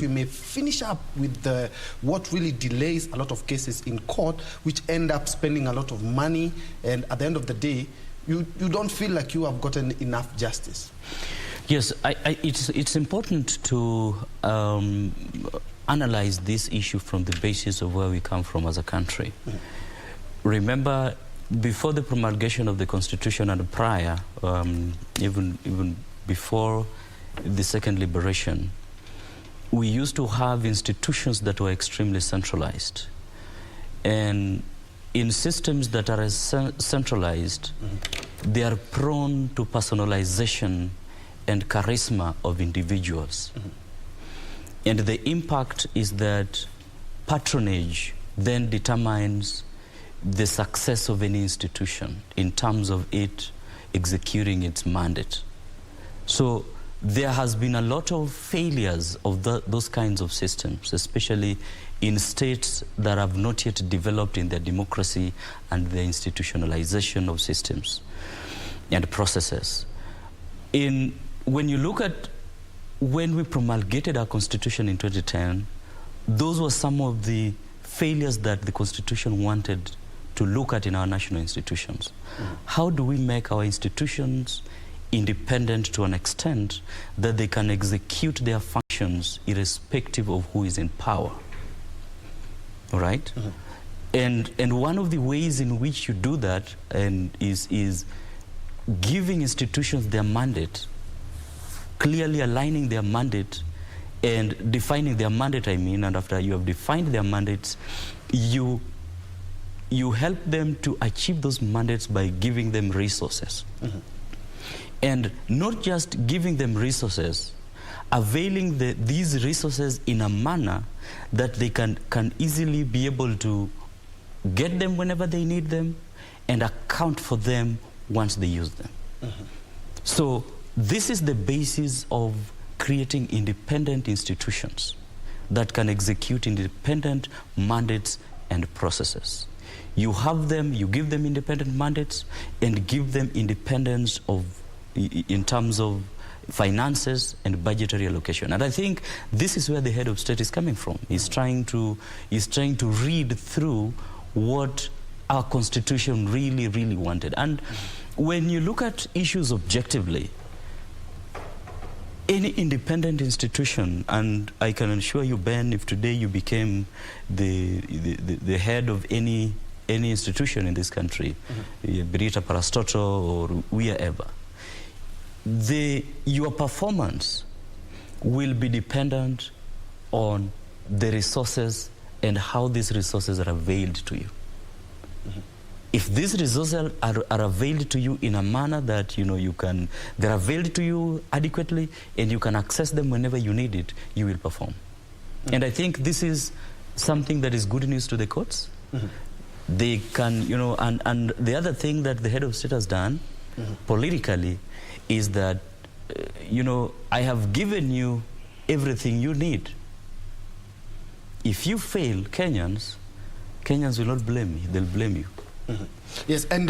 we may finish up with what really delays a lot of cases in court, which end up spending a lot of money, and at the end of the day, you don't feel like you have gotten enough justice. Yes, it's important to analyze this issue from the basis of where we come from as a country. Remember, before the promulgation of the Constitution and prior, even before the second liberation, we used to have institutions that were extremely centralized. And in systems that are centralized, they are prone to personalization and charisma of individuals. And the impact is that patronage then determines the success of any institution in terms of it executing its mandate. So there has been a lot of failures of those kinds of systems, especially in states that have not yet developed in their democracy and the institutionalization of systems and processes. When you look at when we promulgated our Constitution in 2010, those were some of the failures that the Constitution wanted to look at in our national institutions. How do we make our institutions independent to an extent that they can execute their functions irrespective of who is in power? All right? And one of the ways in which you do that is giving institutions their mandate, clearly aligning their mandate and defining their mandate, and after you have defined their mandates, you help them to achieve those mandates by giving them resources. And not just giving them resources, availing these resources in a manner that they can easily be able to get them whenever they need them and account for them once they use them. So this is the basis of creating independent institutions that can execute independent mandates and processes. You have them, you give them independent mandates and give them independence in terms of finances and budgetary allocation. And I think this is where the head of state is coming from. He's trying to read through what our Constitution really, really wanted. And when you look at issues objectively, any independent institution, and I can assure you, Ben, if today you became the head of any institution in this country, be it a parastatal or wherever, your performance will be dependent on the resources and how these resources are availed to you. If these resources are availed to you in a manner that they're availed to you adequately and you can access them whenever you need it, you will perform. And I think this is something that is good news to the courts. They can, and the other thing that the head of state has done politically is that, I have given you everything you need. If you fail, Kenyans will not blame me, they'll blame you. Yes, and